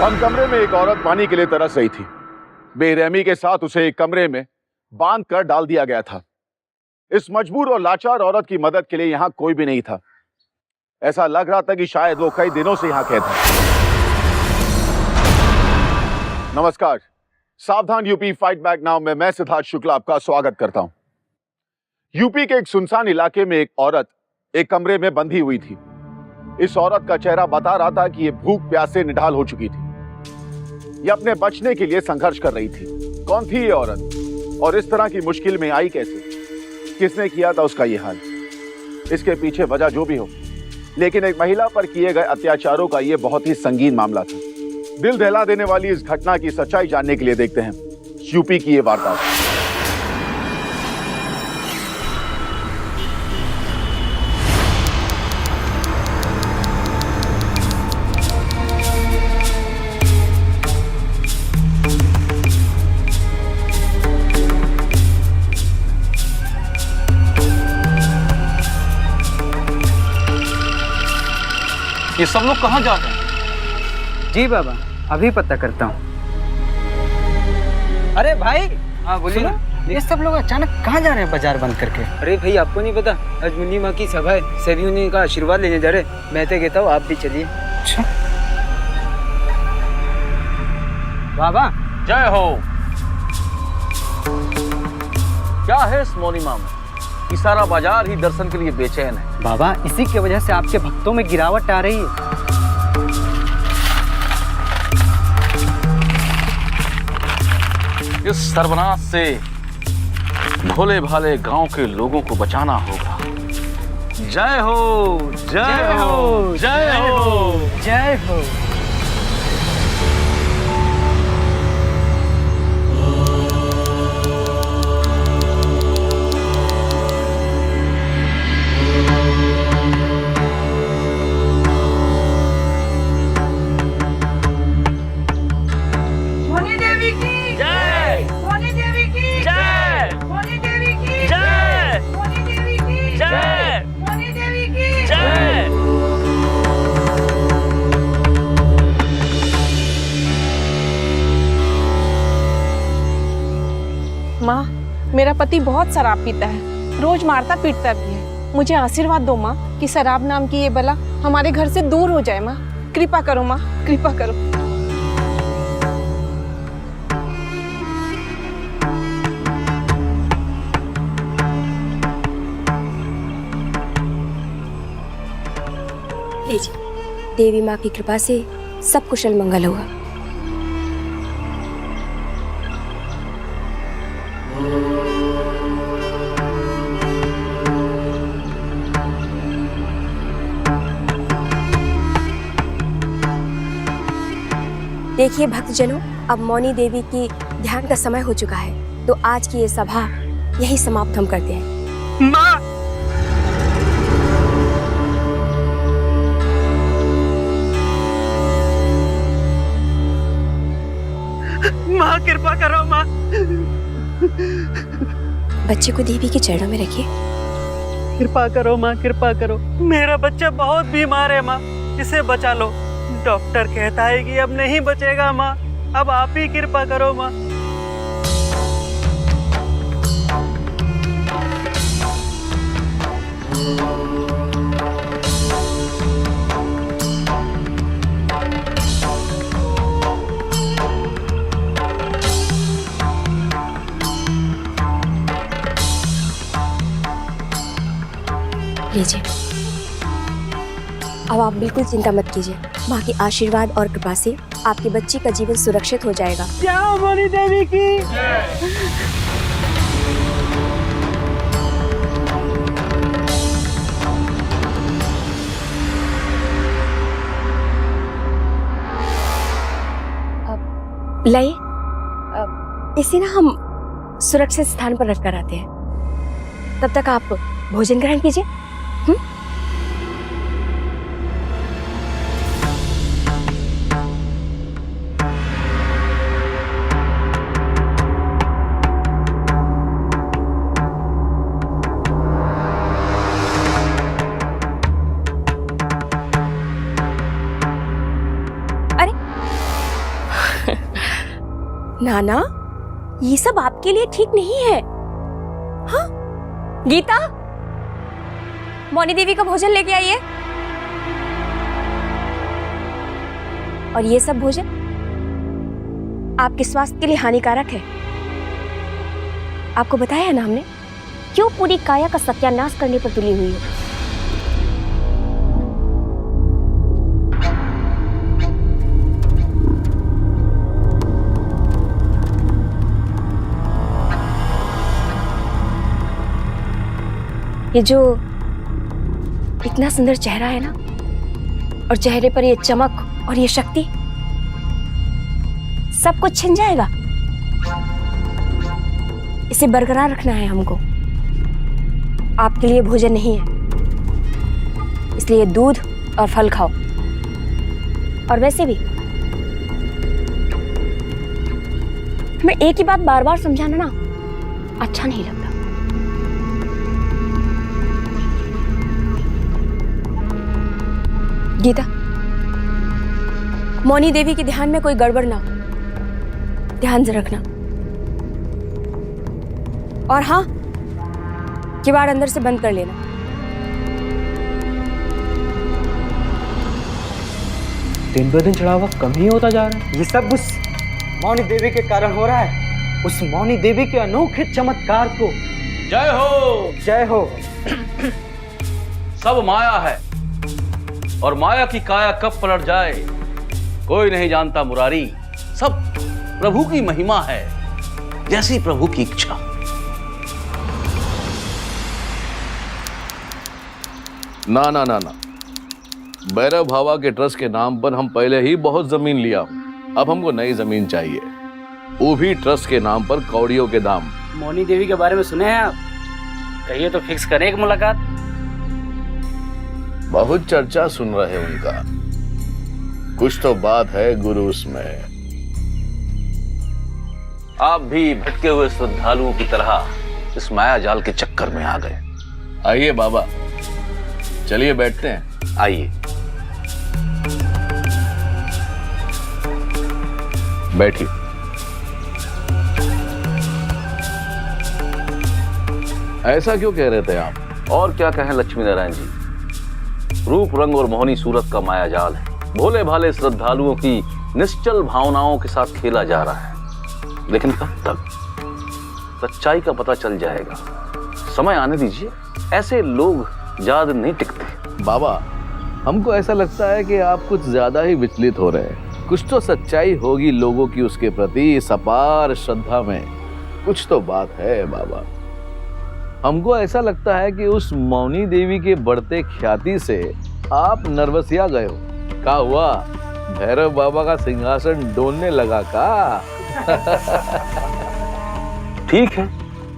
बंद कमरे में एक औरत पानी के लिए तरस रही थी। बेरहमी के साथ उसे एक कमरे में बांध कर डाल दिया गया था। इस मजबूर और लाचार औरत की मदद के लिए यहां कोई भी नहीं था। ऐसा लग रहा था कि शायद वो कई दिनों से यहां कैद है। नमस्कार, सावधान यूपी फाइट बैक नाउ में मैं सिद्धार्थ शुक्ला आपका स्वागत करता हूं। यूपी के एक सुनसान इलाके में एक औरत एक कमरे में बंधी हुई थी। इस औरत का चेहरा बता रहा था कि ये भूख प्यास से निढाल हो चुकी थी। ये अपने बचने के लिए संघर्ष कर रही थी। कौन थी ये औरत और इस तरह की मुश्किल में आई कैसे? किसने किया था उसका ये हाल? इसके पीछे वजह जो भी हो, लेकिन एक महिला पर किए गए अत्याचारों का ये बहुत ही संगीन मामला था। दिल दहला देने वाली इस घटना की सच्चाई जानने के लिए देखते हैं यूपी की ये वारदात। ये सब लोग कहाँ जा रहे हैं? जी बाबा, अभी पता करता हूँ। अरे भाई, हाँ बोलिए ना। ये सब लोग अचानक कहाँ जा रहे हैं बाजार बंद करके? अरे भाई आपको नहीं पता, आज मुन्नी माँ की सभा है, सभी उन्हीं का आशीर्वाद लेने जा रहे। मैं तो कहता हूँ आप भी चलिए। अच्छा बाबा, जय हो। क्या है इस मोनिमा में? ये सारा बाजार ही दर्शन के लिए बेचैन है। बाबा इसी की वजह से आपके भक्तों में गिरावट आ रही है। इस सर्वनाश से भोले भाले गांव के लोगों को बचाना होगा। जय हो, जय हो, जय हो, जय हो। माँ, मेरा पति बहुत शराब पीता है, रोज मारता पीटता भी है। मुझे आशीर्वाद दो माँ कि शराब नाम की ये बला हमारे घर से दूर हो जाए। माँ कृपा करो, माँ कृपा करो। लीजिए, देवी माँ की कृपा से सब कुशल मंगल होगा। देखिए भक्तजनों, अब मौनी देवी की ध्यान का समय हो चुका है, तो आज की ये सभा यही समाप्त हम करते हैं। माँ, माँ कृपा करो माँ। बच्चे को देवी के चरणों में रखिए। कृपा करो माँ, कृपा करो। मेरा बच्चा बहुत बीमार है माँ, इसे बचा लो। डॉक्टर कहता है कि अब नहीं बचेगा माँ, अब आप ही कृपा करो माँ। लीजिए, अब आप बिल्कुल चिंता मत कीजिए। माँ के आशीर्वाद और कृपा से आपके बच्चे का जीवन सुरक्षित हो जाएगा। क्या मौनी देवी की। लय, इसे ना हम सुरक्षित स्थान पर रखकर आते हैं। तब तक आप भोजन ग्रहण कीजिए। नाना, ये सब आपके लिए ठीक नहीं है। हाँ? गीता, मौनी देवी का भोजन लेके आइए। और ये सब भोजन आपके स्वास्थ्य के लिए हानिकारक है। आपको बताया है ना हमने, क्यों पूरी काया का सत्यानाश करने पर तुली हुई है। ये जो इतना सुंदर चेहरा है ना, और चेहरे पर ये चमक और ये शक्ति, सब कुछ छिन जाएगा। इसे बरकरार रखना है हमको। आपके लिए भोजन नहीं है, इसलिए दूध और फल खाओ। और वैसे भी मैं एक ही बात बार बार समझाना ना अच्छा नहीं लगता। गीता, मौनी देवी के ध्यान में कोई गड़बड़ ना हो, ध्यान से रखना। और हाँ, किवाड़ अंदर से बंद कर लेना। दिन ब दिन चढ़ावा कम ही होता जा रहा है। ये सब उस मौनी देवी के कारण हो रहा है। उस मौनी देवी के अनोखे चमत्कार को जय हो। जय हो। सब माया है, और माया की काया कब पलट जाए कोई नहीं जानता मुरारी। सब प्रभु की महिमा है, जैसी प्रभु की इच्छा। ना ना ना ना, भैरव भावा के ट्रस्ट के नाम पर हम पहले ही बहुत जमीन लिया। अब हमको नई जमीन चाहिए, वो भी ट्रस्ट के नाम पर कौड़ियों के दाम। मौनी देवी के बारे में सुने हैं आप? कहिए तो फिक्स करें एक मुलाकात। बहुत चर्चा सुन रहे उनका, कुछ तो बात है गुरु उसमें। आप भी भटके हुए श्रद्धालुओं की तरह इस माया जाल के चक्कर में आ गए। आइए बाबा, चलिए बैठते हैं। आइए बैठिए। ऐसा क्यों कह रहे थे आप? और क्या कहें लक्ष्मी नारायण जी, रूप रंग और मोहनी सूरत का माया जाल है। भोले भाले श्रद्धालुओं की निश्चल भावनाओं के साथ खेला जा रहा है। लेकिन कब तक? सच्चाई का पता चल जाएगा, समय आने दीजिए। ऐसे लोग ज्यादा नहीं टिकते। बाबा, हमको ऐसा लगता है कि आप कुछ ज्यादा ही विचलित हो रहे हैं। कुछ तो सच्चाई होगी लोगों की उसके प्रति, इस अपार श्रद्धा में कुछ तो बात है बाबा। हमको ऐसा लगता है कि उस मौनी देवी के बढ़ते ख्याति से आप नर्वसिया गए हो। क्या हुआ, भैरव बाबा का सिंहासन डोलने लगा का? ठीक है,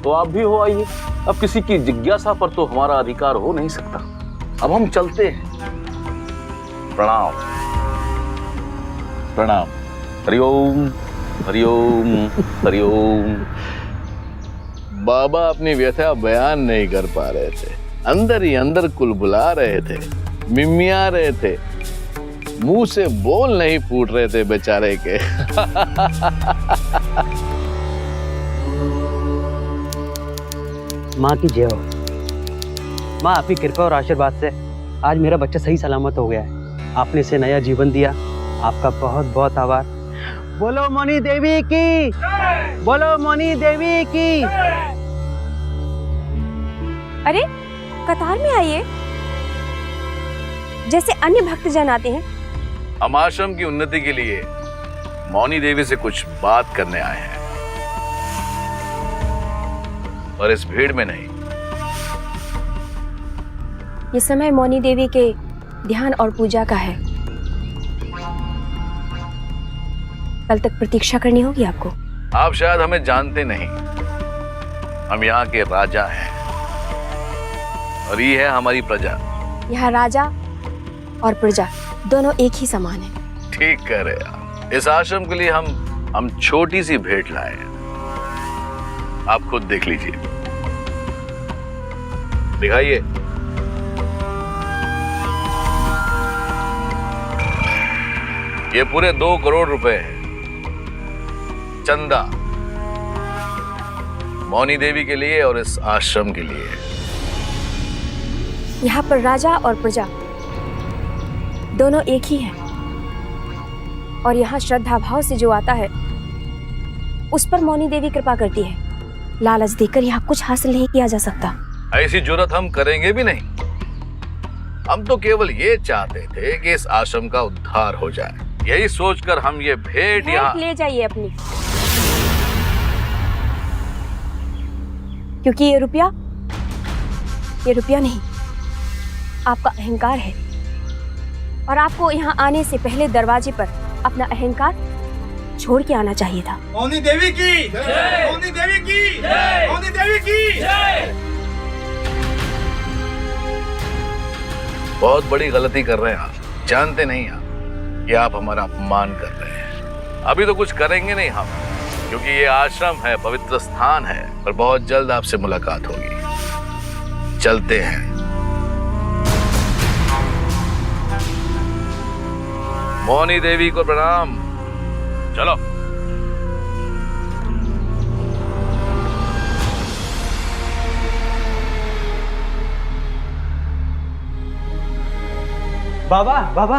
तो आप भी हो आइए। अब किसी की जिज्ञासा पर तो हमारा अधिकार हो नहीं सकता। अब हम चलते हैं। प्रणाम। प्रणाम। हरिओम हरिओम हरिओम। बाबा अपनी व्यथा बयान नहीं कर पा रहे थे, अंदर ही अंदर कुलबुला रहे थे, मिमिया रहे थे, मुंह से बोल नहीं फूट रहे थे बेचारे के। माँ की जय हो। माँ, आपकी कृपा और आशीर्वाद से आज मेरा बच्चा सही सलामत हो गया है। आपने इसे नया जीवन दिया, आपका बहुत बहुत आभार। बोलो मौनी देवी की, बोलो मौनी देवी की। अरे, कतार में आइए, जैसे अन्य भक्तजन आते हैं। हम आश्रम की उन्नति के लिए मौनी देवी से कुछ बात करने आए हैं, और इस भीड़ में नहीं। ये समय मौनी देवी के ध्यान और पूजा का है। कल तक प्रतीक्षा करनी होगी आपको। आप शायद हमें जानते नहीं, हम यहाँ के राजा हैं, और ये है हमारी प्रजा। यहाँ राजा और प्रजा दोनों एक ही समान है। ठीक कह रहे आप। इस आश्रम के लिए हम छोटी सी भेंट लाए हैं, आप खुद देख लीजिए। दिखाइए। ये पूरे 2 करोड़ रुपए हैं। चंदा मौनी देवी के लिए और इस आश्रम के लिए। यहाँ पर राजा और प्रजा दोनों एक ही हैं, और यहाँ श्रद्धा भाव से जो आता है उस पर मौनी देवी कृपा करती है। लालच देकर यहाँ कुछ हासिल नहीं किया जा सकता। ऐसी जुर्रत हम करेंगे भी नहीं। हम तो केवल ये चाहते थे कि इस आश्रम का उद्धार हो जाए। यही सोचकर हम ये भेंट यहाँ ले जाइए अपनी, क्योंकि ये रुपया नहीं, आपका अहंकार है, और आपको यहाँ आने से पहले दरवाजे पर अपना अहंकार छोड़ के आना चाहिए था। मौनी देवी की जय, मौनी देवी की जय, मौनी देवी की जय। बहुत बड़ी गलती कर रहे हैं आप। जानते नहीं आप कि आप हमारा अपमान कर रहे हैं। अभी तो कुछ करेंगे नहीं हम, क्योंकि ये आश्रम है, पवित्र स्थान है, और बहुत जल्द आपसे मुलाकात होगी। चलते हैं। मौनी देवी को प्रणाम। चलो। बाबा बाबा,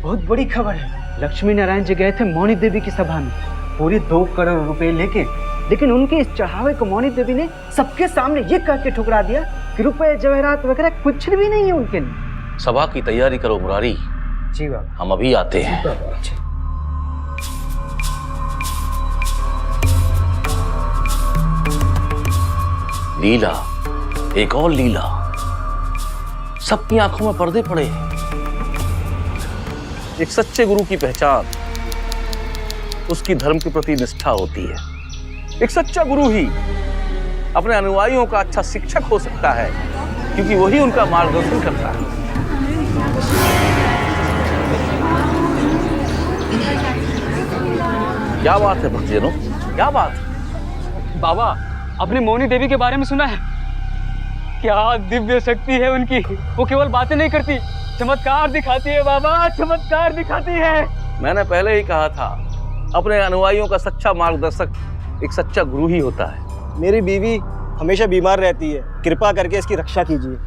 बहुत बड़ी खबर है। लक्ष्मी नारायण जी गए थे मौनी देवी की सभा में पूरी 2 करोड़ रुपए लेके, लेकिन उनके इस चढ़ावे को मौनी देवी ने सबके सामने ये कह के ठुकरा दिया कि रुपए जवाहरात वगैरह कुछ भी नहीं है उनके लिए। सभा की तैयारी करो मुरारी। जी बाबा। हम अभी आते हैं। लीला, एक और लीला। सबकी आंखों में पर्दे पड़े। एक सच्चे गुरु की पहचान उसकी धर्म के प्रति निष्ठा होती है। एक सच्चा गुरु ही अपने अनुयायियों का अच्छा शिक्षक हो सकता है, क्योंकि वही उनका मार्गदर्शन करता है। क्या बात है भक्तजनों, क्या बात? बाबा, अपने मौनी देवी के बारे में सुना है? क्या दिव्य शक्ति है उनकी। वो केवल बातें नहीं करती, चमत्कार दिखाती है बाबा, चमत्कार दिखाती है। मैंने पहले ही कहा था, अपने अनुयायियों का सच्चा मार्गदर्शक एक सच्चा गुरु ही होता है। मेरी बीवी हमेशा बीमार रहती है, कृपा करके इसकी रक्षा कीजिए।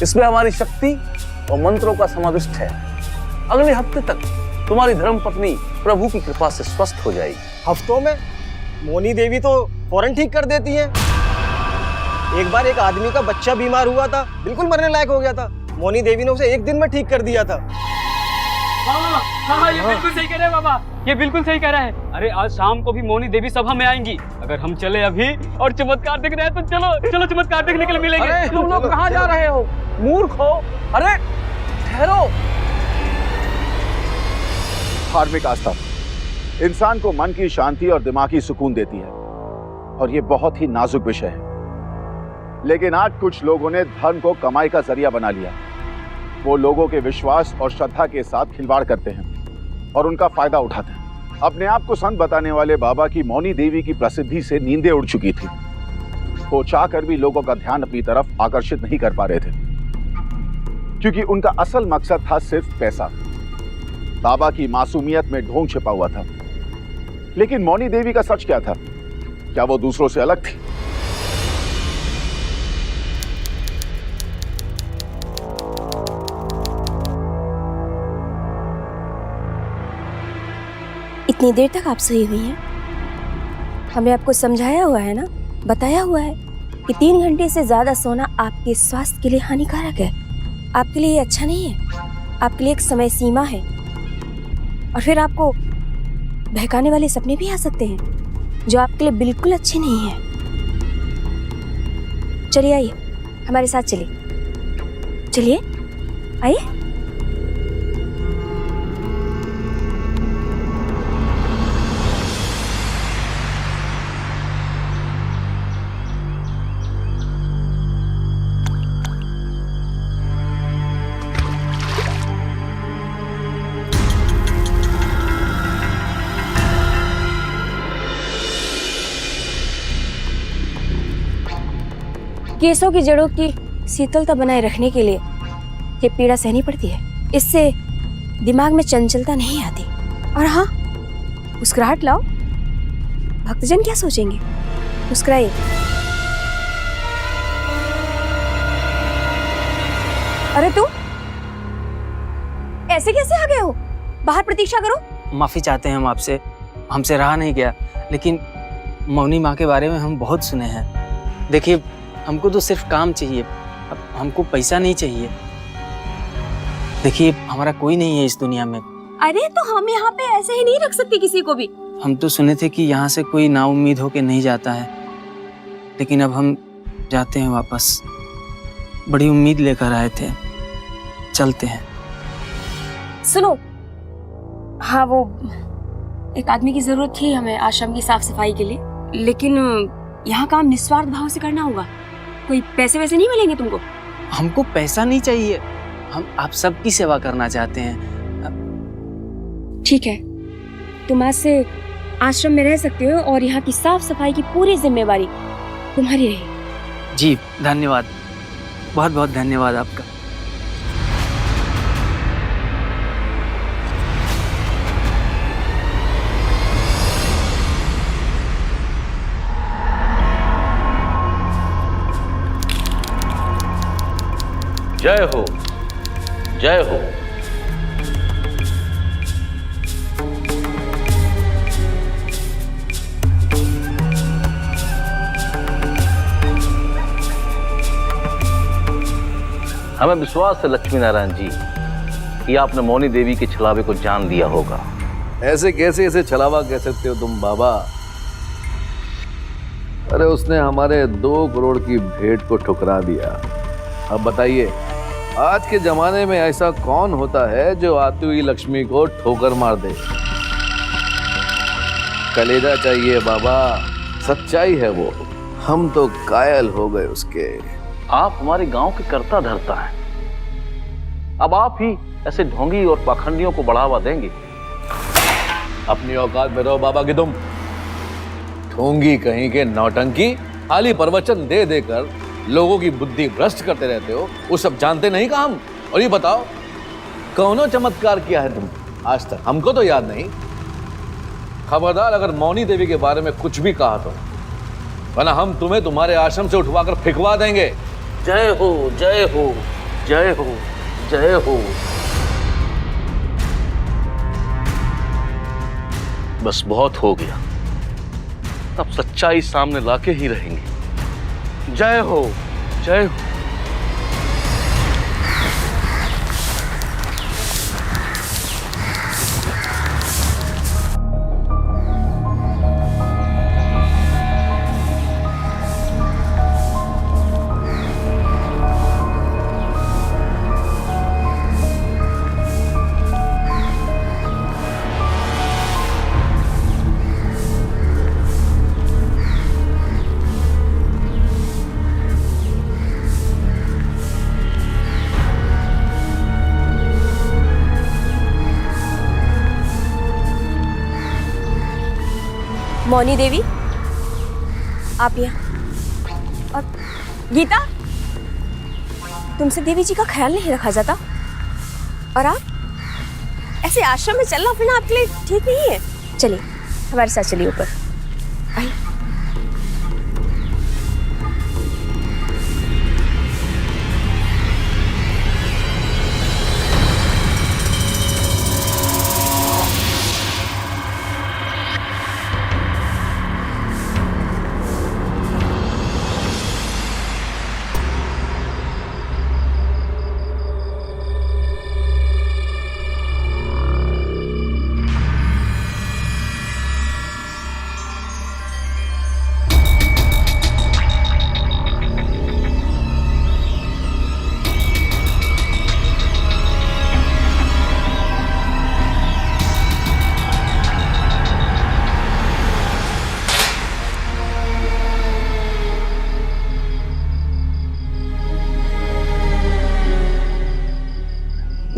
इसमें हमारी शक्ति और मंत्रों का समाविष्ट है। अगले हफ्ते तक तुम्हारी धर्मपत्नी प्रभु की कृपा से स्वस्थ हो जाएगी। हफ्तों में? मौनी देवी तो फौरन ठीक कर देती हैं। एक बार एक आदमी का बच्चा बीमार हुआ था, बिल्कुल मरने लायक हो गया था, मौनी देवी ने उसे 1 दिन में ठीक कर दिया था। हाँ, ये बिल्कुल सही कह रहे हैं बाबा, ये बिल्कुल सही कह रहा है। अरे आज शाम को भी मौनी देवी सभा में आएंगी। अगर हम चले अभी और चमत्कार दिख रहे हैं तो चलो चलो चमत्कार देखने के लिए मिलेंगे। अरे तुम लोग कहाँ जा रहे हो, मूर्ख हो? अरे ठहरो। धार्मिक आस्था इंसान को मन की शांति और दिमागी सुकून देती है, और यह बहुत ही नाजुक विषय है। लेकिन आज कुछ लोगों ने धर्म को कमाई का जरिया बना लिया। वो लोगों के विश्वास और श्रद्धा के साथ खिलवाड़ करते हैं और उनका फायदा उठाते हैं। अपने आप को संत बताने वाले बाबा की मौनी देवी की प्रसिद्धि से नींदें उड़ चुकी थी। वो चाहकर भी लोगों का ध्यान अपनी तरफ आकर्षित नहीं कर पा रहे थे, क्योंकि उनका असल मकसद था सिर्फ पैसा। बाबा की मासूमियत में ढोंग छिपा हुआ था। लेकिन मौनी देवी का सच क्या था? क्या वो दूसरों से अलग थी? इतनी देर तक आप सोई हुई हैं? हमने आपको समझाया हुआ है ना, बताया हुआ है कि 3 घंटे से ज्यादा सोना आपके स्वास्थ्य के लिए हानिकारक है। आपके लिए ये अच्छा नहीं है। आपके लिए एक समय सीमा है, और फिर आपको बहकाने वाले सपने भी आ सकते हैं जो आपके लिए बिल्कुल अच्छे नहीं हैं। चलिए आइए, हमारे साथ चलिए, चलिए आइए। केसों की जड़ों की शीतलता बनाए रखने के लिए ये पीड़ा सहनी पड़ती है। इससे दिमाग में चंचलता नहीं आती। और हाँ, मुस्कुराहट लाओ, भक्तजन क्या सोचेंगे। मुस्कुराइए। अरे तू ऐसे कैसे आ गए हो? बाहर प्रतीक्षा करो। माफी चाहते हैं हम आपसे, हमसे रहा नहीं गया, लेकिन मौनी माँ के बारे में हम बहुत सुने हैं। देखिए, हमको तो सिर्फ काम चाहिए, अब हमको पैसा नहीं चाहिए। देखिए, हमारा कोई नहीं है इस दुनिया में। अरे तो हम यहाँ पे ऐसे ही नहीं रख सकते किसी को भी। हम तो सुने थे कि यहाँ से कोई नाउम्मीद होके नहीं जाता है, लेकिन अब हम जाते हैं वापस। बड़ी उम्मीद लेकर आए थे, चलते हैं। सुनो, हाँ वो एक आदमी की जरूरत थी हमें आश्रम की साफ सफाई के लिए, लेकिन यहाँ काम निस्वार्थ भाव से करना होगा। कोई पैसे वैसे नहीं मिलेंगे तुमको। हमको पैसा नहीं चाहिए, हम आप सबकी सेवा करना चाहते हैं। ठीक है, तुम आज से आश्रम में रह सकते हो और यहाँ की साफ सफाई की पूरी जिम्मेवारी तुम्हारी रहेगी। जी धन्यवाद, बहुत बहुत धन्यवाद आपका। जय हो, जय हो। हमें विश्वास है लक्ष्मी नारायण जी कि आपने मौनी देवी के छलावे को जान लिया होगा। ऐसे कैसे इसे छलावा कह सकते हो तुम बाबा? अरे उसने हमारे 2 करोड़ की भेंट को ठुकरा दिया। अब बताइए, आज के जमाने में ऐसा कौन होता है जो आती हुई लक्ष्मी को ठोकर मार दे? कलेजा चाहिए बाबा, सच्चाई है वो। हम तो कायल हो गए उसके। आप हमारे गांव के कर्ता धर्ता हैं, अब आप ही ऐसे ढोंगी और पाखंडियों को बढ़ावा देंगे? अपनी औकात में रहो बाबा की तुम। ढोंगी कहीं के नौटंकी, खाली प्रवचन दे देकर लोगों की बुद्धि भ्रष्ट करते रहते हो। वो सब जानते नहीं का हम। और ये बताओ, कौनो चमत्कार किया है तुम आज तक? हमको तो याद नहीं। खबरदार अगर मौनी देवी के बारे में कुछ भी कहा तो, वरना हम तुम्हें तुम्हारे आश्रम से उठवाकर फेंकवा देंगे। जय हो, जय हो, जय हो, जय हो। बस बहुत हो गया, अब सच्चाई सामने लाके ही रहेंगे। जय हो, जय हो। मौनी देवी, आप यहाँ। और गीता, तुमसे देवी जी का ख्याल नहीं रखा जाता, और आप ऐसे आश्रम में चलना फिरना आपके लिए ठीक नहीं है। चलिए हमारे साथ चलिए ऊपर। आइए।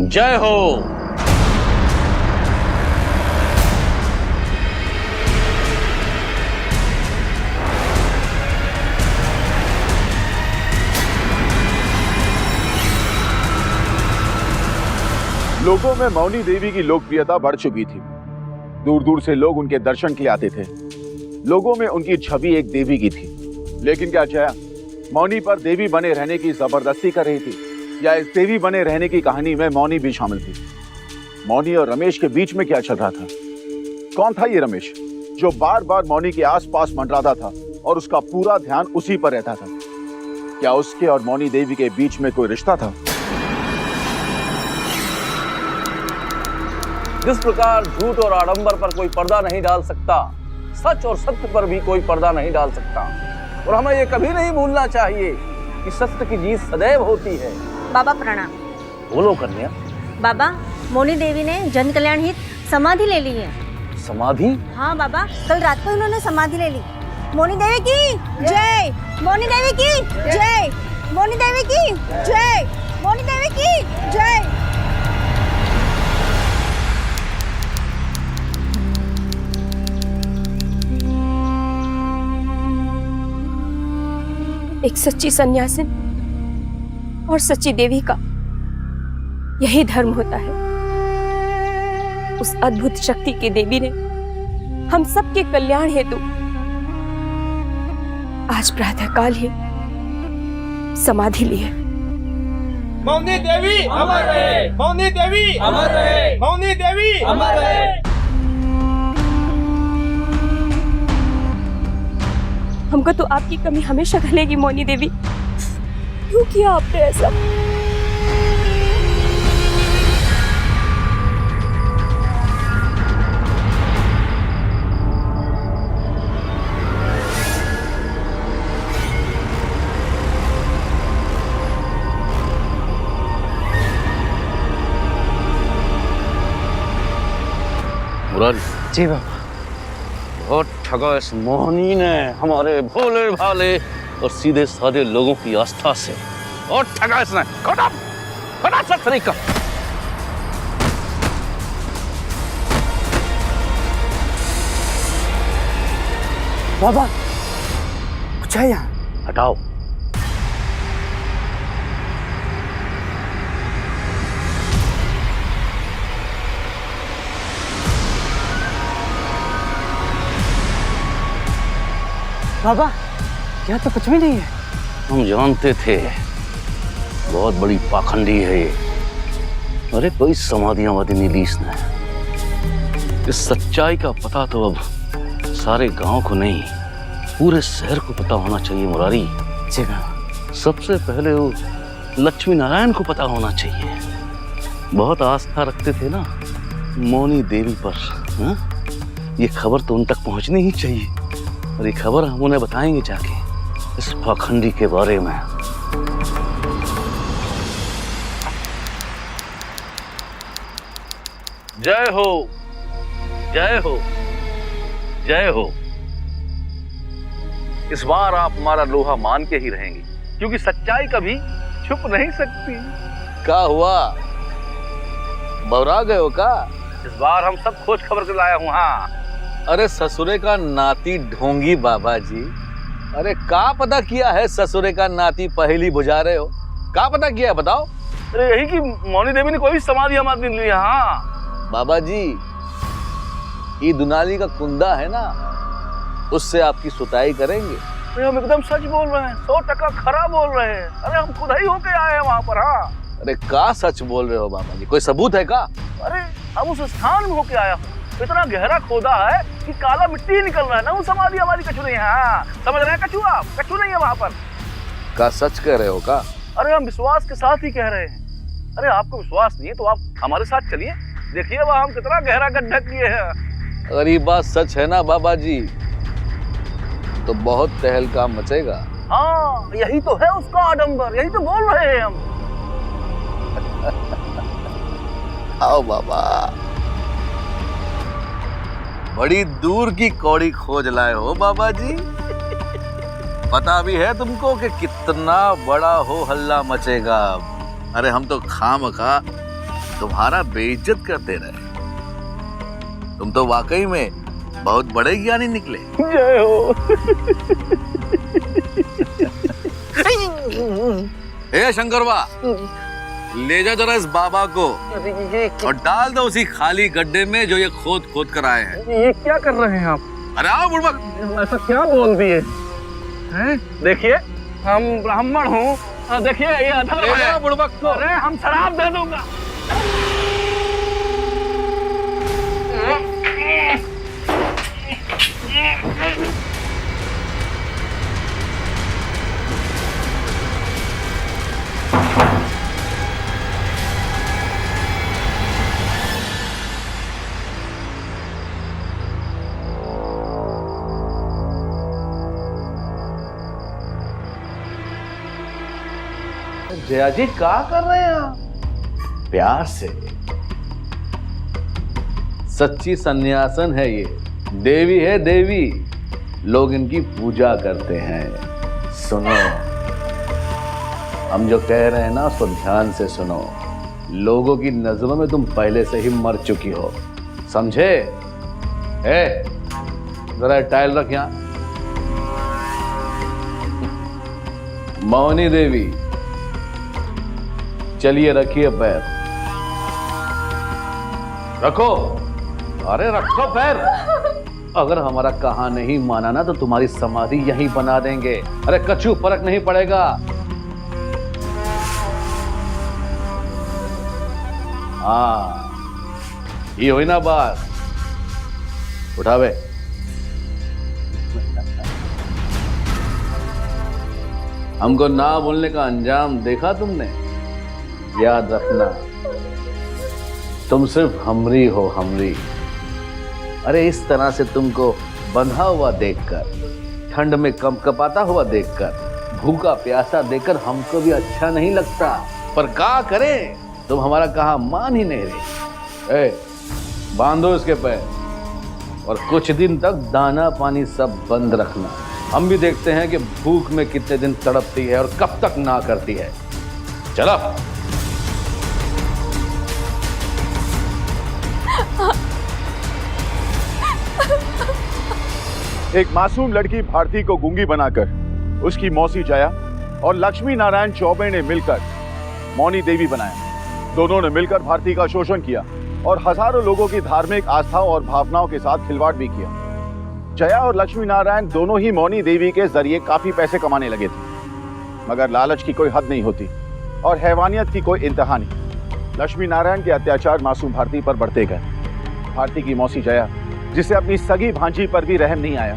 जय हो। लोगों में मौनी देवी की लोकप्रियता बढ़ चुकी थी। दूर दूर से लोग उनके दर्शन के लिए आते थे। लोगों में उनकी छवि एक देवी की थी। लेकिन क्या जया मौनी पर देवी बने रहने की जबरदस्ती कर रही थी, या इस देवी बने रहने की कहानी में मौनी भी शामिल थी? मौनी और रमेश के बीच में क्या चल रहा था? कौन था ये रमेश जो बार बार मौनी के आसपास मंडराता था और उसका पूरा ध्यान उसी पर रहता था? क्या उसके और मौनी देवी के बीच में कोई रिश्ता था? जिस प्रकार झूठ और आडंबर पर कोई पर्दा नहीं डाल सकता, सच और सत्य पर भी कोई पर्दा नहीं डाल सकता। और हमें ये कभी नहीं भूलना चाहिए कि सत्य की जीत सदैव होती है। बाबा प्रणाम। बोलो कन्या। बाबा, मौनी देवी ने जन कल्याण हित समाधि ले ली है। समाधि? हाँ बाबा, कल रात को उन्होंने समाधि ले ली। मौनी देवी की जय, मौनी देवी की जय, मौनी देवी की जय, मौनी देवी की जय। एक सच्ची सन्यासिन और सच्ची देवी का यही धर्म होता है। उस अद्भुत शक्ति की देवी ने हम सबके कल्याण हेतु आज प्रातःकाल ही समाधि ली है। मौनी देवी अमर रहे, मौनी देवी अमर रहे, मौनी देवी अमर रहे। हमको तो आपकी कमी हमेशा खलेगी मौनी देवी। क्यों किया आपने ऐसा? मुरारी। जी बाबा। बहुत ठगा इस मोहनी ने हमारे भोले भाले और सीधे साधे लोगों की आस्था से। और ठगा इसने। खत्म सब तरीका। बाबा कुछ है यहाँ? हटाओ। बाबा यहाँ तो कुछ भी नहीं है। हम जानते थे बहुत बड़ी पाखंडी है ये। अरे कोई समाधियां वादी नहीं ली इसने। इस सच्चाई का पता तो अब सारे गांव को नहीं पूरे शहर को पता होना चाहिए मुरारी। जी बाबा। सबसे पहले वो लक्ष्मी नारायण को पता होना चाहिए। बहुत आस्था रखते थे ना मौनी देवी पर। हा? ये खबर तो उन तक पहुंचनी ही चाहिए। और ये खबर हम उन्हें बताएंगे जाके इस पाखंडी के बारे में। जय हो, जय हो, जय हो। इस बार आप हमारा लोहा मान के ही रहेंगी, क्योंकि सच्चाई कभी छुप नहीं सकती। क्या हुआ, बौरा गए हो का? इस बार हम सब खोज खबर के लाया हूँ। हाँ। अरे ससुरे का नाती ढोंगी बाबा जी। अरे का पता किया है ससुरे का नाती पहली बुझा रहे हो? का पता किया है बताओ? अरे यही कि मौनी देवी ने कोई समाधि हमारे दिन लिया। हाँ बाबा जी, ये दुनाली का कुंदा है ना, उससे आपकी सुताई करेंगे। अरे हम एकदम सच बोल रहे हैं, 100% खरा बोल रहे हैं। अरे हम खुद ही होके आए हैं वहाँ पर। हाँ। अरे का सच बोल रहे हो बाबा जी? कोई सबूत है का? अरे हम उस स्थान में होके आया हूँ। इतना गहरा खोदा है कि काला मिट्टी ही निकल रहा है ना। वो समाधि हमारी कछु नहीं है। हाँ। समझ रहे हैं? कछु आप कछु नहीं है वहाँ पर। का सच कह रहे हो का? अरे हम विश्वास के साथ ही कह रहे हैं। अरे आपको विश्वास नहीं है तो आप हमारे साथ चलिए, देखिए वहाँ हम कितना गहरा गड्ढा किए हैं। अगर ये बात सच है ना बाबा जी, तो बहुत तहलका मचेगा। हाँ यही तो है उसका आडंबर, यही तो बोल रहे हैं हम। आओ बाबा, बड़ी दूर की कौड़ी खोज लाए हो बाबा जी। पता भी है तुमको कि कितना बड़ा हो हल्ला मचेगा। अरे हम तो खामखा तुम्हारा बेइज्जत करते रहे। तुम तो वाकई में बहुत बड़े ज्ञानी निकले। जय हो। ए शंकरवा, ले जा जरा इस बाबा को और डाल दो उसी खाली गड्ढे में जो ये खोद खोद कर आए हैं। ये क्या कर रहे हैं आप? अरे आओ बुड़बक। ऐसा क्या बोल दिए हैं? देखिए हम ब्राह्मण हूँ, देखिए ये अधर्म है। बुड़बक को। अरे हम शराब दे दूंगा। जया जी क्या कर रहे हैं आप? प्यार से। सच्ची सन्यासन है ये, देवी है देवी, लोग इनकी पूजा करते हैं। सुनो, हम जो कह रहे हैं ना उसको ध्यान से सुनो। लोगों की नजरों में तुम पहले से ही मर चुकी हो, समझे? जरा टाइल रख यहां। मोहिनी देवी, चलिए रखिए पैर। रखो, अरे रखो पैर। अगर हमारा कहा नहीं माना ना तो तुम्हारी समाधि यहीं बना देंगे। अरे कछु फर्क नहीं पड़ेगा। हाँ, ये हुई ना बात। उठावे। हमको ना बोलने का अंजाम देखा तुमने? याद रखना, तुम सिर्फ हमरी हो, हमरी। अरे इस तरह से तुमको बंधा हुआ देखकर, ठंड में कंपकपाता हुआ देखकर, भूखा प्यासा देखकर हमको भी अच्छा नहीं लगता। पर क्या करें, तुम हमारा कहा मान ही नहीं रहे। बांधो इसके पैर और कुछ दिन तक दाना पानी सब बंद रखना। हम भी देखते हैं कि भूख में कितने दिन तड़पती है और कब तक ना करती है। चलो। एक मासूम लड़की भारती को गूंगी बनाकर उसकी मौसी जया और लक्ष्मी नारायण चौबे ने मिलकर मौनी देवी बनाया। दोनों ने मिलकर भारती का शोषण किया और हजारों लोगों की धार्मिक आस्थाओं और भावनाओं के साथ खिलवाड़ भी किया। जया और लक्ष्मी नारायण दोनों ही मौनी देवी के जरिए काफी पैसे कमाने लगे थे, मगर लालच की कोई हद नहीं होती और हैवानियत की कोई इंतहा नहीं। लक्ष्मी नारायण के अत्याचार मासूम भारती पर बढ़ते गए। भारती की मौसी जया, जिसे अपनी सगी भांजी पर भी रहम नहीं आया,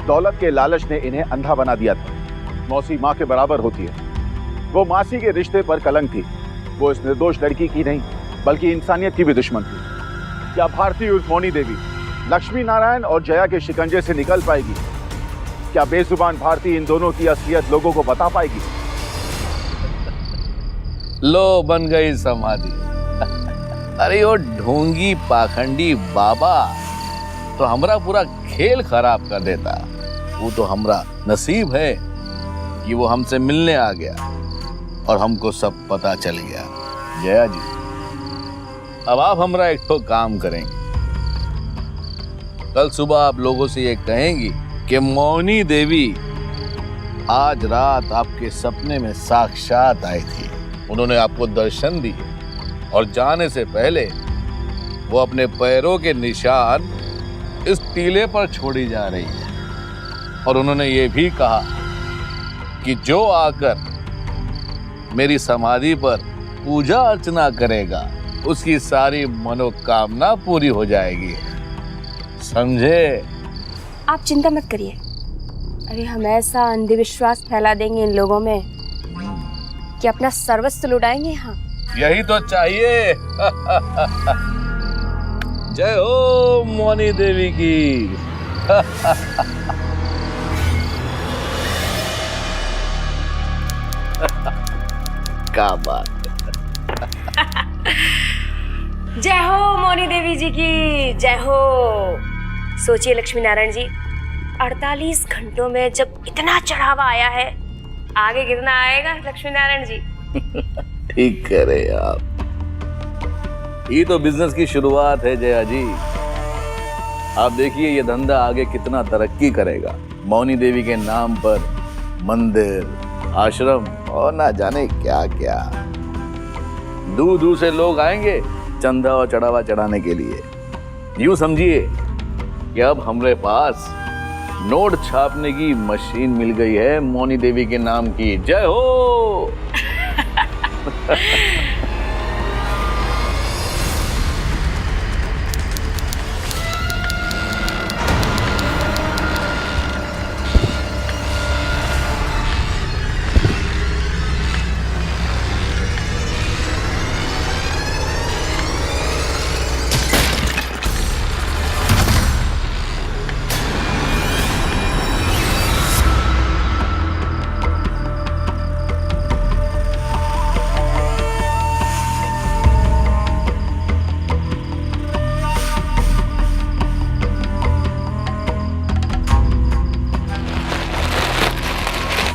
दौलत के लालच ने इन्हें अंधा बना दिया था। मौसी माँ के बराबर होती है, वो मासी के रिश्ते पर कलंक थी। वो इस निर्दोष लड़की की नहीं बल्कि इंसानियत की भी दुश्मन थी। क्या भारती उस मौनी देवी, लक्ष्मी नारायण और जया के शिकंजे से निकल पाएगी? क्या बेजुबान भारती इन दोनों की असलियत लोगों को बता पाएगी? लो, बन गई समाधि। अरे वो ढोंगी पाखंडी बाबा तो हमारा पूरा खेल खराब कर देता। वो तो हमारा नसीब है कि वो हमसे मिलने आ गया और हमको सब पता चल गया। जया जी, अब आप हमारा एक तो काम करेंगे। कल सुबह आप लोगों से ये कहेंगी कि मौनी देवी आज रात आपके सपने में साक्षात आई थी। उन्होंने आपको दर्शन दिए और जाने से पहले वो अपने पैरों के निशान इस टीले पर छोड़ी जा रही है। और उन्होंने ये भी कहा कि जो आकर मेरी समाधि पर पूजा अर्चना करेगा उसकी सारी मनोकामना पूरी हो जाएगी। समझे? आप चिंता मत करिए। अरे हम ऐसा अंधविश्वास फैला देंगे इन लोगों में कि अपना सर्वस्व लुटाएंगे यहाँ। यही तो चाहिए। जय हो मौनी देवी की। क्या बात। जय हो मौनी देवी जी की, जय हो। सोचिए लक्ष्मी नारायण जी, 48 घंटों में जब इतना चढ़ावा आया है, आगे कितना आएगा लक्ष्मी नारायण जी? ठीक कह रहे आप। ये तो बिजनेस की शुरुआत है जया जी। आप देखिए ये धंधा आगे कितना तरक्की करेगा। मौनी देवी के नाम पर मंदिर, आश्रम और ना जाने क्या क्या। दूर दूर से लोग आएंगे चंदा और चढ़ावा चढ़ाने के लिए। यूं समझिए कि अब हमारे पास नोट छापने की मशीन मिल गई है मौनी देवी के नाम की। जय हो।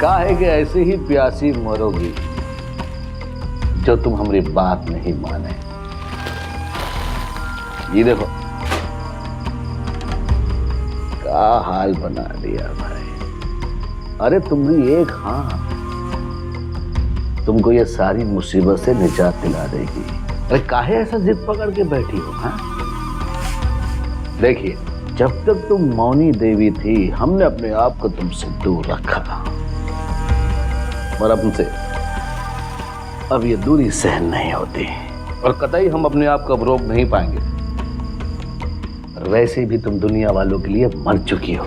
काहे कि ऐसे ही प्यासी मरोगी जो तुम हमारी बात नहीं माने। ये देखो क्या हाल बना दिया भाई। अरे तुम्हारी एक हाँ तुमको ये सारी मुसीबत से निजात दिला देगी। अरे काहे ऐसा जिद पकड़ के बैठी हो? हाँ देखिए, जब तक तुम मौनी देवी थी हमने अपने आप को तुमसे दूर रखा, और अब तुमसे अब ये दूरी सहन नहीं होती और कतई हम अपने आप को अब रोक नहीं पाएंगे। और वैसे भी तुम दुनिया वालों के लिए मर चुकी हो,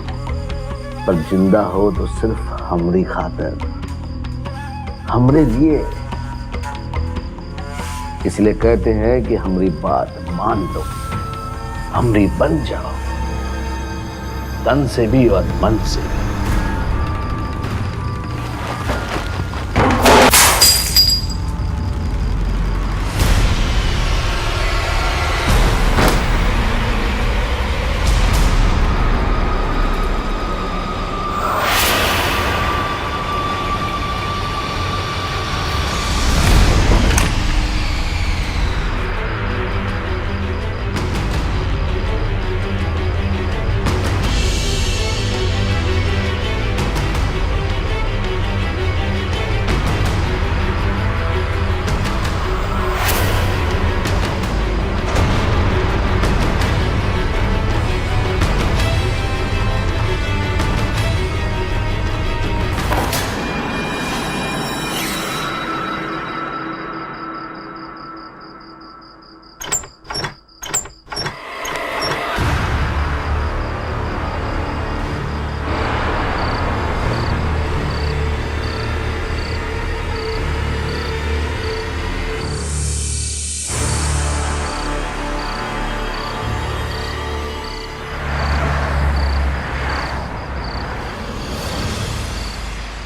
पर जिंदा हो तो सिर्फ हमारी खातिर, हमरे लिए। इसलिए कहते हैं कि हमारी बात मान लो, हमरी बन जाओ, तन से भी और मन से भी।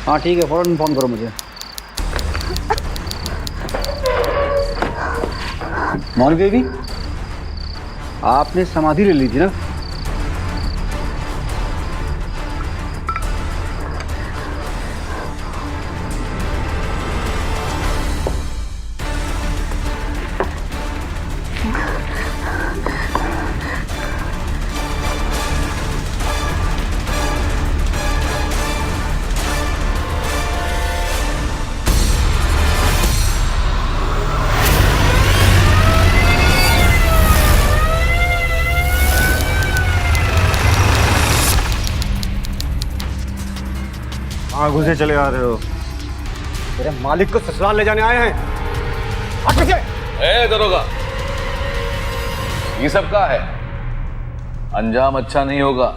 हाँ ठीक है, फौरन फोन करो मुझे। मौनी देवी, आपने समाधि ले ली थी ना? कहाँ घुसे चले आ रहे हो? तेरे मालिक को ससुराल ले जाने आए हैं। हट पीछे। ए दरोगा, ये सब क्या है? अंजाम अच्छा नहीं होगा।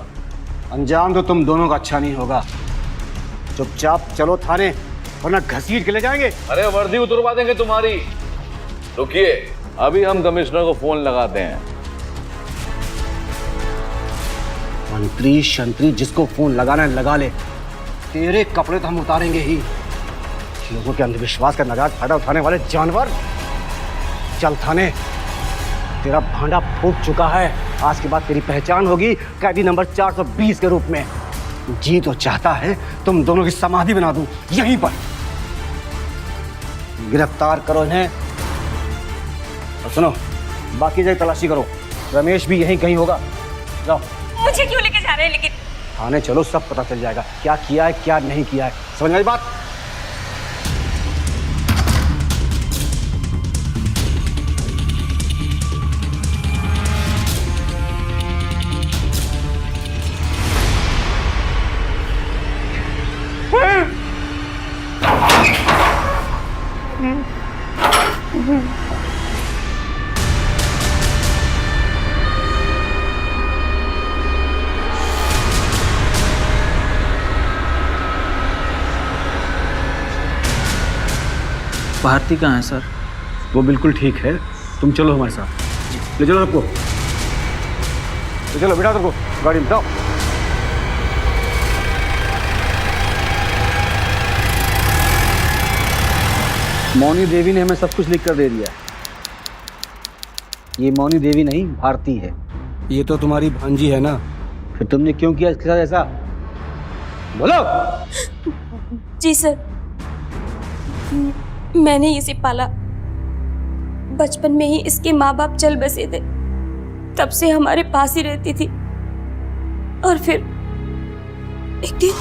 अंजाम तो तुम दोनों का अच्छा नहीं होगा। चुपचाप चलो थाने, वरना घसीट के ले जाएंगे। अरे वर्दी उतरवा देंगे तुम्हारी। रुकिए, अभी हम कमिश्नर को फोन लगाते हैं। मंत्री शंत्री जिसको फोन लगाना है लगा ले, तेरे कपड़े तो हम उतारेंगे ही। लोगों के अंधविश्वास का नाजायज फायदा उठाने वाले जानवर, चल थाने। तेरा भांडा फूट चुका है। आज के बाद तेरी पहचान होगी कैदी नंबर 420 के रूप में। जी तो चाहता है तुम दोनों की समाधि बना दूं यहीं पर। गिरफ्तार करो इन्हें और सुनो, बाकी जगह तलाशी करो। रमेश भी यहीं कहीं होगा। जाओ। मुझे क्यों लेके जा रहे हैं? लेकिन थाने चलो, सब पता चल जाएगा क्या किया है क्या नहीं किया है। समझ आई बात? भारती कहाँ है सर? वो बिल्कुल ठीक है, तुम चलो हमारे साथ। ले चलो सबको, ले चलो, बिठा सबको गाड़ी में, बिठाओ। मौनी देवी ने हमें सब कुछ लिख कर दे दिया। ये मौनी देवी नहीं, भारती है। ये तो तुम्हारी भांजी है ना, फिर तुमने क्यों किया इसके साथ ऐसा? बोलो। जी सर, मैंने इसे पाला। बचपन में ही इसके माँ बाप चल बसे थे, तब से हमारे पास ही रहती थी। और फिर एक दिन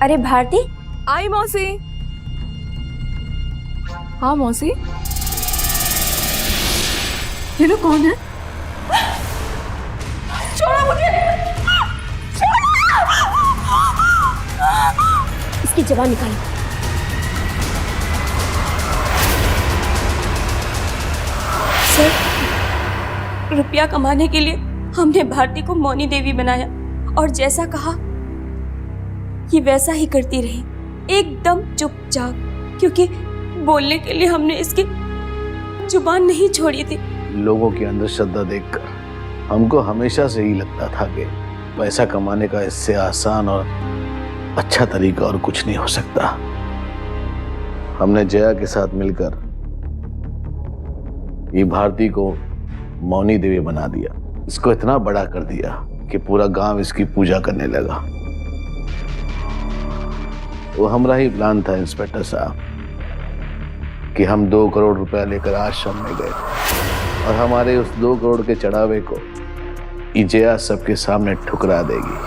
अरे भारती, आई मौसी। हाँ मौसी, ये लोग कौन है? छोड़ो मुझे, इसकी जबान निकालो। सर, रुपया कमाने के लिए हमने भारती को मौनी देवी बनाया और जैसा कहा ये वैसा ही करती रही, एकदम चुपचाप, क्योंकि बोलने के लिए हमने इसकी जुबान नहीं छोड़ी थी। लोगों के अंदर श्रद्धा देखकर हमको हमेशा से ही लगता था कि पैसा कमाने का इससे आसान और अच्छा तरीका और कुछ नहीं हो सकता। हमने जया के साथ मिलकर ये भारती को मौनी देवी बना दिया, इसको इतना बड़ा कर दिया कि पूरा गांव इसकी पूजा करने लगा। वो हमारा ही प्लान था इंस्पेक्टर साहब कि हम 2 करोड़ रुपया लेकर आश्रम में गए और हमारे उस 2 करोड़ के चढ़ावे को जया सबके सामने ठुकरा देगी।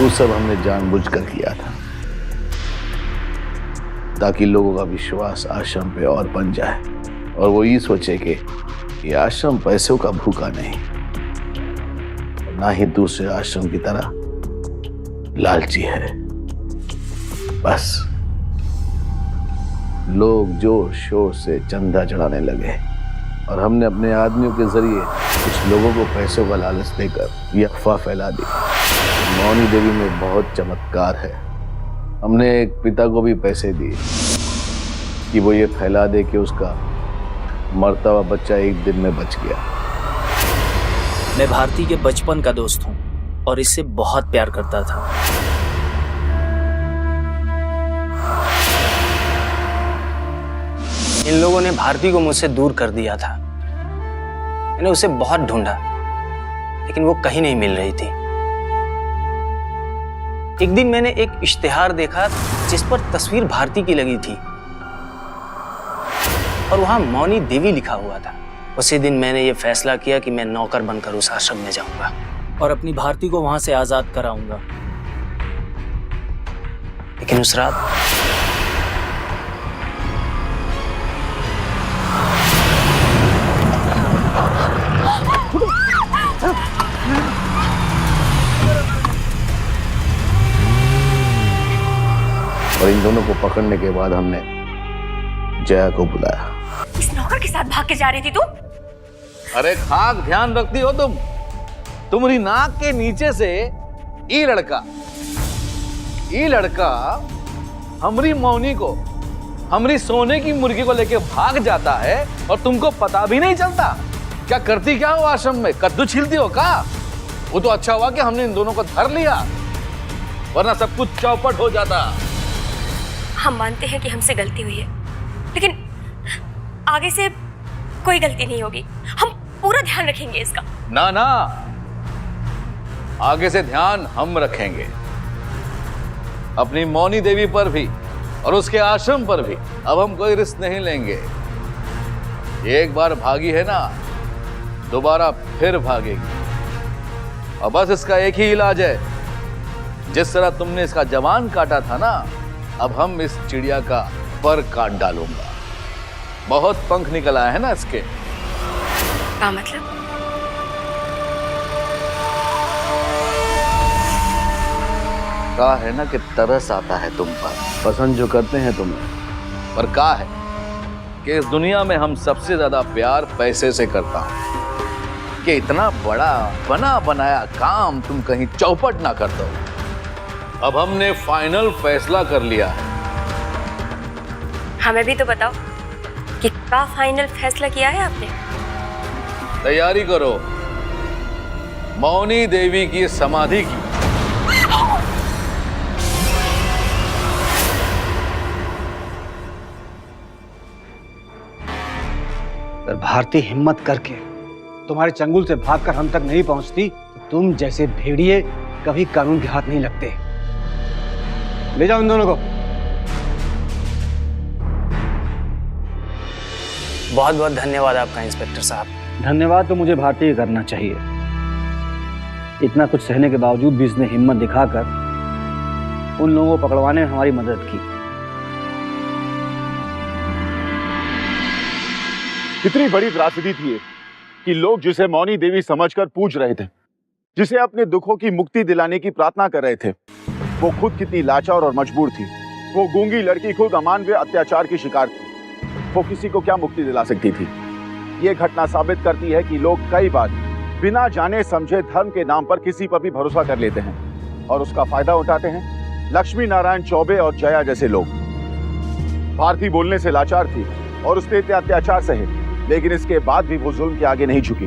वो सब हमने जानबूझकर किया था ताकि लोगों का विश्वास आश्रम पे और बन जाए और वो ये सोचे कि ये आश्रम पैसों का भूखा नहीं, ना ही दूसरे आश्रम की तरह लालची है। बस लोग जोर शोर से चंदा चढ़ाने लगे और हमने अपने आदमियों के जरिए कुछ लोगों को पैसों का लालच देकर ये अफवाह फैला दी। मौनी देवी में बहुत चमत्कार है। हमने एक पिता को भी पैसे दिए कि वो ये फैला दे कि उसका मरता हुआ बच्चा एक दिन में बच गया। मैं भारती के बचपन का दोस्त हूँ और इससे बहुत प्यार करता था। इन लोगों ने भारती को मुझसे दूर कर दिया था। मैंने उसे बहुत ढूंढा लेकिन वो कहीं नहीं मिल रही थी। एक दिन मैंने एक इश्तिहार देखा जिस पर तस्वीर भारती की लगी थी और वहां मौनी देवी लिखा हुआ था। उसी दिन मैंने ये फैसला किया कि मैं नौकर बनकर उस आश्रम में जाऊंगा और अपनी भारती को वहां से आजाद कराऊंगा। लेकिन उस रात और इन दोनों को पकड़ने के बाद हमने जया को बुलाया। इस नौकर के साथ भाग के जा रही थी तू? अरे खाक ध्यान रखती हो तुम। तुम्हारी नाक के नीचे से ये लड़का हमरी मौनी को, हमरी सोने की मुर्गी को लेके भाग जाता है और तुमको पता भी नहीं चलता। क्या करती क्या हो आश्रम में? कद्दू छीलती हो का? वो तो अच्छा हुआ कि हमने इन दोनों को धर लिया, वरना सब कुछ चौपट हो जाता। हम मानते हैं कि हमसे गलती हुई है, लेकिन आगे से कोई गलती नहीं होगी। हम पूरा ध्यान रखेंगे इसका। ना ना, आगे से ध्यान हम रखेंगे, अपनी मौनी देवी पर भी और उसके आश्रम पर भी। अब हम कोई रिस्क नहीं लेंगे। एक बार भागी है ना, दोबारा फिर भागेगी। और बस इसका एक ही इलाज है, जिस तरह तुमने इसका जवान काटा था ना, अब हम इस चिड़िया का पर काट डालूंगा। बहुत पंख निकल आए हैं ना इसके। क्या मतलब? कहा है ना कि तरस आता है तुम पर, पसंद जो करते हैं तुम्हें, पर कहा है कि इस दुनिया में हम सबसे ज्यादा प्यार पैसे से करता हूं कि इतना बड़ा बना बनाया काम तुम कहीं चौपट ना कर दो। अब हमने फाइनल फैसला कर लिया है। हमें भी तो बताओ कि क्या फाइनल फैसला किया है आपने? तैयारी करो मौनी देवी की समाधि की। अगर भारती हिम्मत करके तुम्हारे चंगुल से भागकर हम तक नहीं पहुंचती तो तुम जैसे भेड़िए कभी कानून के हाथ नहीं लगते। ले जाओ इन दोनों को। बहुत बहुत धन्यवाद आपका इंस्पेक्टर साहब। धन्यवाद तो मुझे भारती करना चाहिए। इतना कुछ सहने के बावजूद भी इसने हिम्मत दिखाकर उन लोगों को पकड़वाने में हमारी मदद की। कितनी बड़ी त्रासदी थी ये कि लोग जिसे मौनी देवी समझकर पूज रहे थे, जिसे अपने दुखों की मुक्ति दिलाने की प्रार्थना कर रहे थे, वो खुद कितनी लाचार और मजबूर थी। वो गूंगी लड़की खुद अमानवीय अत्याचार की शिकार थी। वो किसी को क्या मुक्ति दिला सकती थी? ये घटना साबित करती है कि लोग कई बार बिना जाने समझे धर्म के नाम पर किसी पर भी भरोसा कर लेते हैं और उसका फायदा उठाते हैं। लक्ष्मी नारायण चौबे और जया जैसे लोग। भारती बोलने से लाचार थी और उसने इतने अत्याचार सहे, लेकिन इसके बाद भी वो जुल्म के आगे नहीं झुकी।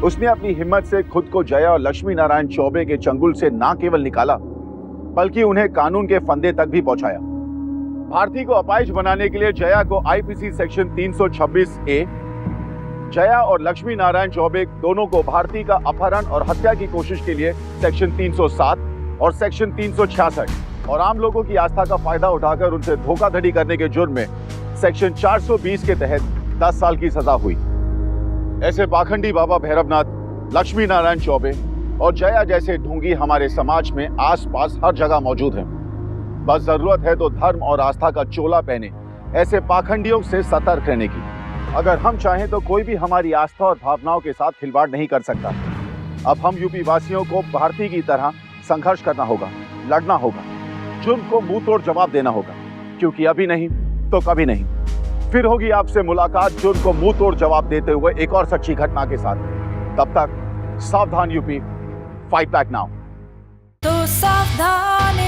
उसने अपनी हिम्मत से खुद को जया और लक्ष्मी नारायण चौबे के चंगुल से न केवल निकाला, बल्कि उन्हें कानून के फंदे तक भी पहुंचाया। भारती को अपाहिज बनाने के लिए जया को आईपीसी सेक्शन 326A, जया और लक्ष्मी नारायण चौबे दोनों को भारती का अपहरण और हत्या की कोशिश के लिए सेक्शन 307 और सेक्शन 366 और आम लोगों की आस्था का फायदा उठाकर उनसे धोखाधड़ी करने के जुर्म में सेक्शन 420 के तहत 10 साल की सजा हुई। ऐसे पाखंडी बाबा भैरवनाथ, लक्ष्मी नारायण चौबे और जया जैसे ढोंगी हमारे समाज में आसपास हर जगह मौजूद हैं। बस जरूरत है तो धर्म और आस्था का चोला पहने ऐसे पाखंडियों से सतर्क रहने की। अगर हम चाहें तो कोई भी हमारी आस्था और भावनाओं के साथ खिलवाड़ नहीं कर सकता। अब हम यूपी वासियों को भारती की तरह संघर्ष करना होगा, लड़ना होगा, जुर्म को मुंह तोड़ जवाब देना होगा, क्योंकि अभी नहीं तो कभी नहीं। फिर होगी आपसे मुलाकात जुर्म को मुंह तोड़ जवाब देते हुए एक और सच्ची घटना के साथ। तब तक सावधान यूपी, फाइट बैक नाउ। तो सावधान